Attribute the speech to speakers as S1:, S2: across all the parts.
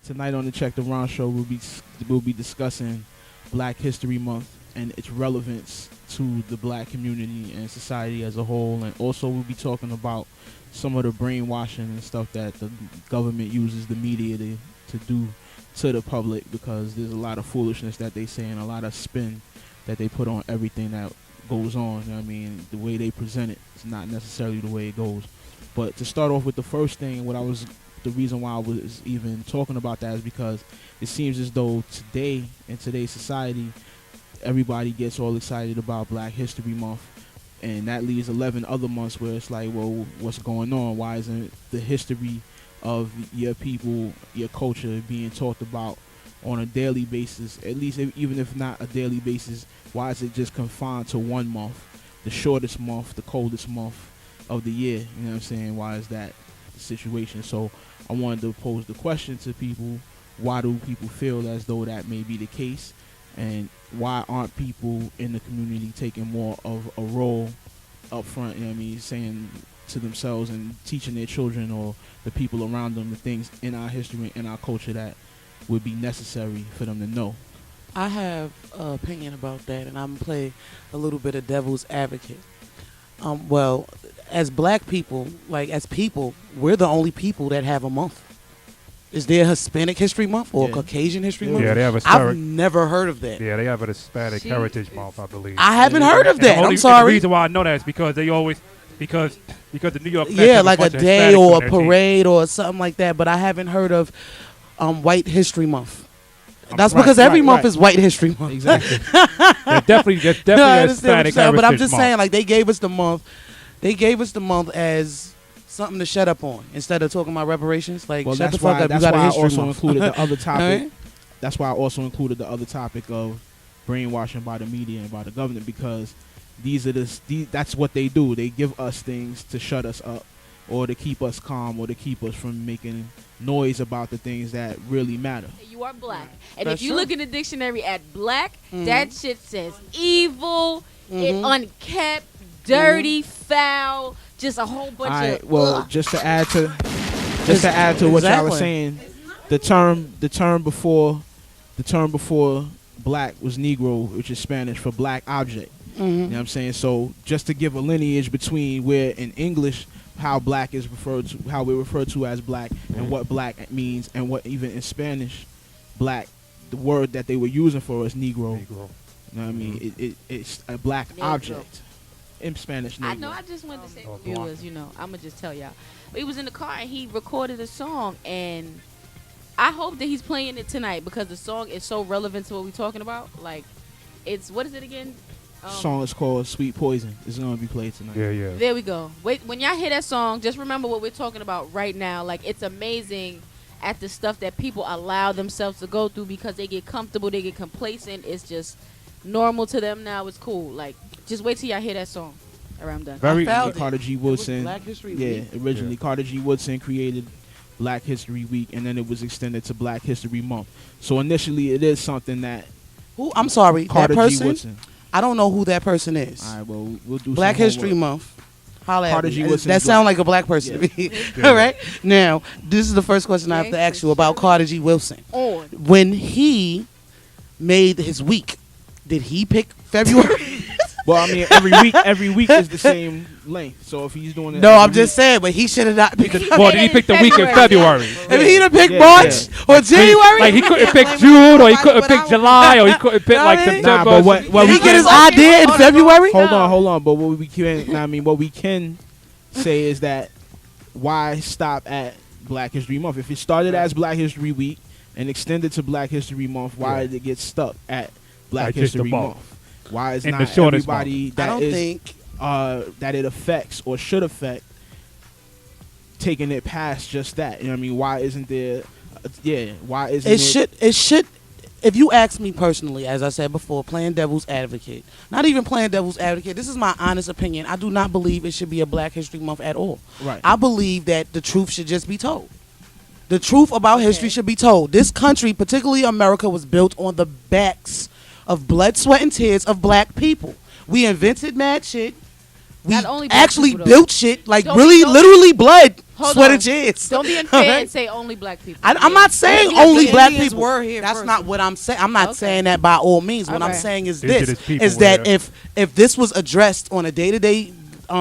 S1: Tonight on the Check the Ron show, we'll be discussing Black History Month and its relevance to the black community and society as a whole, and also we'll be talking about some of the brainwashing and stuff that the government uses the media to do to the public, because there's a lot of foolishness that they say and a lot of spin that they put on everything that goes on. You know what I mean, the way they present it is not necessarily the way it goes. But to start off with the first thing, the reason why I was even talking about that is because it seems as though today, in today's society, everybody gets all excited about Black History Month, and that leaves 11 other months where it's like, well, what's going on? Why isn't the history of your people, your culture being talked about on a daily basis, at least even if not a daily basis? Why is it just confined to one month, the shortest month, the coldest month of the year? You know what I'm saying? Why is that the situation? So I wanted to pose the question to people: why do people feel as though that may be the case, and why aren't people in the community taking more of a role up front? You know what I mean? Saying to themselves and teaching their children or the people around them the things in our history and in our culture that would be necessary for them to know.
S2: I have an opinion about that, and I'm going to play a little bit of devil's advocate. Well, as black people, like as people, we're the only people that have a month. Is there a Hispanic History Month or Caucasian History Month?
S3: Yeah, they have a
S2: I've never heard of that.
S3: Yeah, they have a Hispanic Heritage Month, I believe.
S2: I haven't heard of that. I'm sorry.
S3: The reason why I know that is because they always, because the New York Feds
S2: yeah,
S3: have
S2: like a
S3: bunch of
S2: day
S3: Hispanics
S2: or
S3: on
S2: a
S3: their team.
S2: parade or something like that, but I haven't heard of White History Month. That's
S3: Right,
S2: because every month
S1: right.
S2: is White History Month.
S1: Exactly.
S3: There's definitely
S2: No, I
S3: a
S2: understand what
S3: Hispanic
S2: you're saying, but I'm
S3: Heritage
S2: just
S3: Month.
S2: saying, like, they gave us the month. They gave us the month as something to shut up on instead of talking about reparations. Like,
S1: Well,
S2: shut the
S1: that's
S2: fuck
S1: why.
S2: up. You
S1: That's
S2: got
S1: why
S2: a
S1: I
S2: history
S1: also
S2: month.
S1: included the other topic.
S2: Alright?
S1: That's why I also included the other topic of brainwashing by the media and by the government, because that's what they do. They give us things to shut us up, or to keep us calm, or to keep us from making noise about the things that really matter.
S4: You are black. And
S2: That's
S4: if you
S2: true.
S4: look in the dictionary at black, that shit says evil, it unkept, dirty, foul, just a whole bunch
S1: All right.
S4: of
S1: Well, just to add to what y'all were
S2: Exactly.
S1: saying, the term before black was Negro, which is Spanish for black object. You know what I'm saying? So just to give a lineage between where in English how black is referred to, how we're referred to as black, and what black means, and what even in Spanish, black, the word that they were using for us, Negro. You know what I mean? It's a black
S4: Negro.
S1: object in Spanish. Negro.
S4: I know. I just wanted to say
S3: Oh,
S4: to viewers, I'm going to just tell y'all. But he was in the car and he recorded a song, and I hope that he's playing it tonight because the song is so relevant to what we're talking about. Like, it's, what is it again?
S1: Song is called Sweet Poison. It's going to be played tonight.
S3: Yeah.
S4: There we go. Wait, when y'all hear that song, just remember what we're talking about right now. Like, it's amazing at the stuff that people allow themselves to go through because they get comfortable, they get complacent. It's just normal to them now. It's cool. Like, just wait till y'all hear that song. All right, I'm done.
S3: Very.
S2: I found
S1: Carter G.
S2: It was
S1: Woodson.
S2: Black History
S1: Yeah,
S2: Week.
S1: originally Carter G. Woodson created Black History Week, and then it was extended to Black History Month. So initially, it is something that
S2: Who? I'm sorry.
S1: Carter
S2: that
S1: G.
S2: person?
S1: Woodson.
S2: I don't know who that person is.
S1: All right, well, we'll do
S2: Black
S1: some
S2: History
S1: homework.
S2: Month. Holla
S1: Carter
S2: at
S1: G.
S2: me.
S1: Woodson
S2: That
S1: is
S2: sound
S1: black.
S2: like a black person
S1: Yeah.
S2: to me.
S3: Yeah.
S2: All right. Now, this is the first question I have to ask you about Carter G. Wilson.
S4: On.
S2: When he made his week, did he pick February?
S1: Well, I mean, every week is the same length. So if he's doing it,
S2: No,
S1: every
S2: I'm just
S1: week-
S2: saying, but he should have not picked.
S3: Well, did he pick the week in February?
S2: If he'd have picked
S1: Yeah,
S2: March or January,
S3: Like he couldn't pick
S2: blame
S3: June, or he
S2: everybody
S3: couldn't
S2: but
S3: pick
S2: I-
S3: July, or he couldn't pick
S2: Know
S3: like
S2: what I mean?
S3: September.
S1: Nah, but what
S2: did he
S1: we
S2: get his
S1: can-
S2: idea in February?
S1: Hold on. But what we can, I mean, what we can say is that why stop at Black History Month? If it started as Black History Week and extended to Black History Month, why did it get stuck at Black
S3: Like just
S1: History
S3: above.
S1: Month? Why is
S3: In the
S1: not
S3: shortest
S1: everybody
S2: I
S1: that
S2: don't
S1: is
S2: think.
S1: that it affects or should affect taking it past just that? You know what I mean? Why isn't there? Why isn't
S2: It should. If you ask me personally, as I said before, playing devil's advocate, not even playing devil's advocate, this is my honest opinion. I do not believe it should be a Black History Month at all.
S1: Right.
S2: I believe that the truth should just be told. The truth about history should be told. This country, particularly America, was built on the backs of blood, sweat, and tears of black people. We invented mad shit. We
S4: Not only black
S2: actually
S4: people, though.
S2: built shit like
S4: Don't
S2: really,
S4: be- don't-
S2: literally blood,
S4: Hold
S2: sweat,
S4: on.
S2: and tears.
S4: Don't be unfair and say only black people.
S2: I'm not saying
S5: Yes,
S2: only
S5: the
S2: black
S5: Indians
S2: people.
S5: were here
S2: That's
S5: first.
S2: not what I'm saying. I'm not
S4: Okay.
S2: saying that by all means. What I'm
S4: Okay.
S2: saying is
S3: Indigenous
S2: this:
S3: people
S2: is that
S3: were here.
S2: if this was addressed on a day-to-day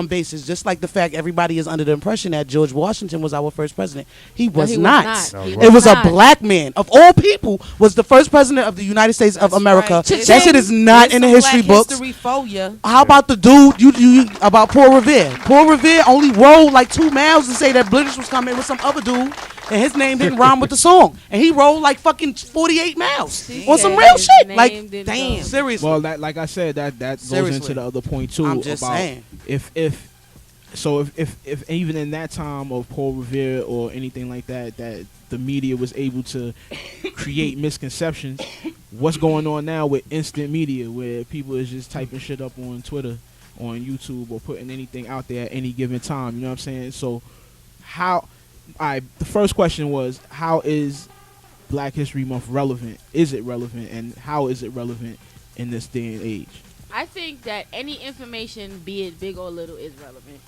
S2: basis, just like the fact everybody is under the impression that George Washington was our first president, he was
S4: he was
S2: not.
S4: not.
S3: He
S2: It was
S4: not.
S2: a black man of all people was the first president of the United States of
S5: That's
S2: America.
S5: right.
S2: That shit is not in the history books.
S5: History for ya.
S2: How about the dude you about Paul Revere? Paul Revere only rode like 2 miles and say that British was coming with some other dude, and his name didn't rhyme with the song, and he rode like fucking 48 miles on some real
S4: His
S2: shit.
S4: name
S2: Like,
S4: didn't
S2: damn,
S4: go.
S2: seriously.
S1: Well, that like I said, that goes
S2: Seriously.
S1: into the other point too.
S2: I'm just
S1: about
S2: saying.
S1: if even in that time of Paul Revere or anything like that, that the media was able to create misconceptions. What's going on now with instant media, where people is just typing shit up on Twitter, on YouTube, or putting anything out there at any given time? You know what I'm saying? So, the first question was, how is Black History Month relevant? Is it relevant, and how is it relevant in this day and age?
S4: I think that any information, be it big or little, is relevant.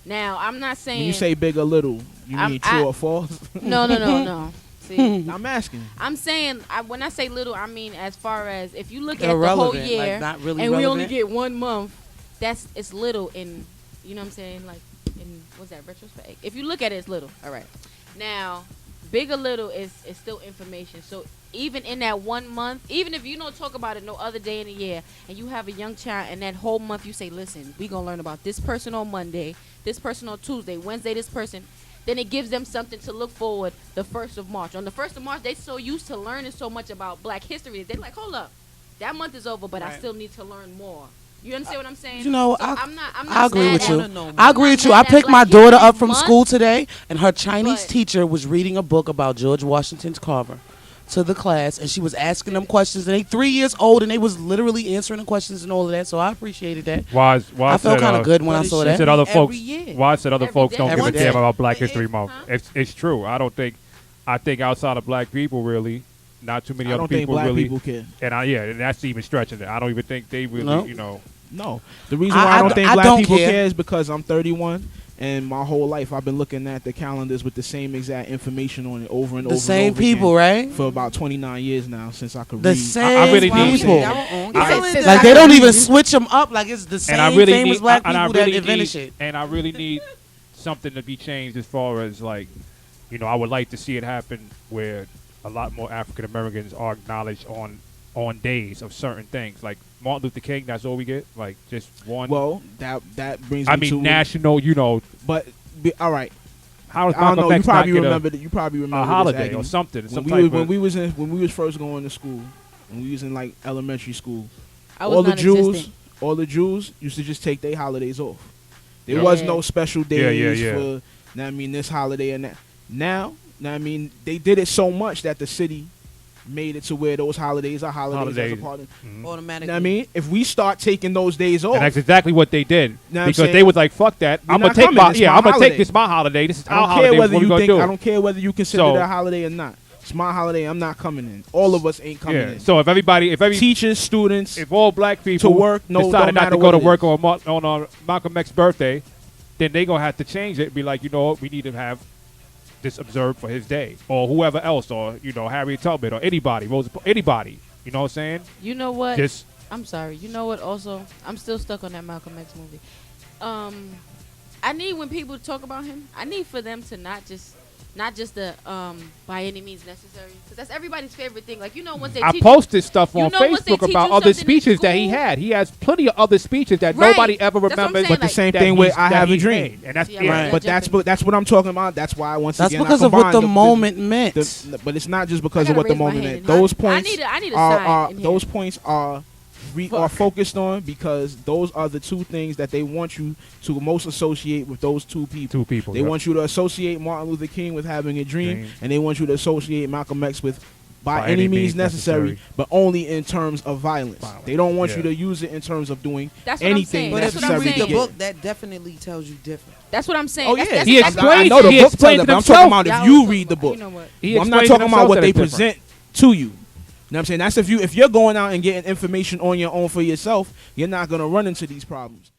S4: Now, I'm not saying.
S1: When you say big or little, you mean true or false?
S4: No. See,
S1: I'm asking.
S4: I'm saying when I say little, I mean as far as if you look at the whole
S2: Irrelevant,
S4: year
S2: like not really
S4: and we only
S2: relevant.
S4: get 1 month, it's little in, you know what I'm saying, like in what's that, retrospect. If you look at it, it's little. All right. Now, big or little is still information. So even in that 1 month, even if you don't talk about it no other day in the year, and you have a young child, and that whole month you say, listen, we gonna learn about this person on Monday, this person on Tuesday, Wednesday, this person. Then it gives them something to look forward the 1st of March. On the 1st of March, they so used to learning so much about Black history. They're like, hold up, that month is over, but I
S2: Right.
S4: still need to learn more. You understand what I'm saying?
S2: You know,
S4: So I'm not
S2: I agree
S4: mad
S2: with
S4: at-
S2: you.
S5: wanna know
S2: I agree with you. I
S4: mad at
S2: picked my
S4: Black
S2: daughter
S4: History
S2: up from
S4: Month,
S2: school today, and her Chinese
S4: but-
S2: teacher was reading a book about George Washington's Carver to the class, and she was asking them questions. And they 3 years old, and they was literally answering the questions and all of that. So I appreciated that.
S3: Why
S2: I felt kind of good when I
S5: But it
S2: saw
S5: should
S3: He
S2: that.
S3: said other
S5: Every
S3: folks.
S5: year.
S3: Why said other
S4: Every
S3: folks
S4: day.
S3: don't give a
S2: Every
S3: damn
S2: day.
S3: about Black
S5: It
S3: History
S5: is,
S3: Month?
S4: huh?
S3: It's true. I think outside of black people, really, not too many
S1: I
S3: other
S1: don't think
S3: people
S1: black
S3: really.
S1: people care.
S3: And that's even stretching it. I don't even think they really,
S2: No.
S1: No, the reason why I don't think
S2: I
S1: black
S2: don't
S1: people
S2: care.
S1: care is because I'm 31, and my whole life I've been looking at the calendars with the same exact information on it over and over.
S2: The same
S1: and over
S2: people,
S1: again
S2: right?
S1: for about 29 years now since I could
S2: The
S1: read.
S2: same
S3: I really need-
S2: people.
S5: Y'all on
S3: I-
S5: calendar.
S2: Like they don't even switch them up. Like it's the same
S3: And I really
S2: famous
S3: need,
S2: black
S3: and I
S2: people
S3: really
S2: that invented
S3: need,
S2: shit.
S3: and I really need something to be changed as far as like, I would like to see it happen where a lot more African Americans are acknowledged on days of certain things. Like Martin Luther King, that's all we get. Like just one.
S1: Well, that brings
S3: I
S1: me
S3: mean,
S1: to
S3: national.
S1: But all right,
S3: How does
S1: I don't
S3: Malcolm
S1: know. You
S3: X not
S1: probably
S3: get
S1: remember that. You probably
S3: a
S1: remember this,
S3: holiday
S1: Aggie.
S3: or something? Some
S1: When
S3: type
S1: we
S3: of,
S1: when we was first going to school, when we was in like elementary school,
S4: I was
S1: all the Jews,
S4: non-existent.
S1: all the Jews used to just take their holidays off. There
S3: Yeah.
S1: was no special days
S3: Yeah.
S1: for. Now I mean this holiday and that. Now I mean they did it so much that the city made it to where those holidays are holidays. As a part of,
S3: Mhm.
S5: Automatically.
S1: now I mean if we start taking those days off,
S3: And that's exactly what they did.
S1: Know what I'm
S3: Because
S1: saying?
S3: they was like, "Fuck that!
S1: We're
S3: I'm gonna
S1: not
S3: take
S1: coming.
S3: my
S1: It's
S3: yeah.
S1: my
S3: I'm gonna
S1: holiday.
S3: take this my holiday. This is
S1: I
S3: our
S1: don't
S3: holiday.
S1: care whether
S3: what we
S1: you
S3: gonna
S1: think
S3: do?"
S1: I don't care whether you consider
S3: So-
S1: that a holiday or not. It's my holiday. I'm not coming in. All of us ain't coming
S3: Yeah.
S1: in.
S3: So if every
S1: Teachers, students,
S3: if all black people
S1: to work, no,
S3: decided
S1: don't
S3: not
S1: matter
S3: to go
S1: what
S3: to
S1: it
S3: work
S1: is.
S3: on Malcolm X's birthday, then they gonna have to change it. And be like, you know what, we need to have this observed for his day, or whoever else, or Harriet Tubman, or anybody, anybody. You know what I'm saying?
S4: You know what?
S3: Just
S4: I'm sorry. You know what? Also, I'm still stuck on that Malcolm X movie. I need when people talk about him, I need for them to not just the by any means necessary, because that's everybody's favorite thing. Like once they
S3: I
S4: teach
S3: posted stuff
S4: you
S3: on
S4: know once they
S3: Facebook
S4: teach
S3: about
S4: you
S3: other
S4: something in
S3: speeches that he
S4: school-
S3: had. He has plenty of other speeches that
S4: Right.
S3: nobody ever
S4: That's what I'm
S3: remembers.
S4: saying,
S1: But the
S4: like-
S1: same
S3: that
S1: thing with
S3: he's-
S1: I
S3: that
S1: Have a
S3: he
S1: Dream.
S3: made. And that's
S4: See,
S3: yeah.
S4: I'm
S1: Right.
S4: not
S1: But
S4: jumping.
S1: that's what I'm talking about. That's why once
S2: That's
S1: again
S2: because
S1: I
S2: of what the
S1: combined
S2: moment meant.
S1: but it's not just because
S4: I
S1: of what
S4: gotta
S1: the
S4: raise my
S1: moment
S4: hand
S1: meant.
S4: and
S1: Those
S4: I
S1: points
S4: need a
S1: are
S4: sign in here.
S1: those points are focused on because those are the two things that they want you to most associate with those two people.
S3: Two people.
S1: They
S3: yeah.
S1: want you to associate Martin Luther King with having a dream, and they want you to associate Malcolm X with by any means necessary, but only in terms of violence. They don't want you
S3: Yeah.
S1: to use it in terms of doing
S4: That's what I'm
S1: anything
S4: saying.
S5: But if
S4: That's
S5: you
S4: what I'm
S5: read the
S4: saying.
S5: book, that definitely tells you different.
S4: That's what I'm saying.
S1: Oh
S4: That's-
S1: yeah,
S4: that's
S3: He
S4: exactly-
S3: explained-
S1: I know the
S3: he
S1: book tells
S3: explained
S1: that,
S3: it
S1: but I'm talking
S3: himself.
S1: about if
S4: Y'all
S1: you
S4: was
S1: read the
S4: talking
S1: book.
S4: about- You know what?
S3: He
S1: I'm not
S3: explained
S1: talking about
S3: himself
S1: what
S3: that
S1: they
S3: it's different.
S1: present to you. You know what I'm saying? That's if you're going out and getting information on your own for yourself, you're not gonna run into these problems.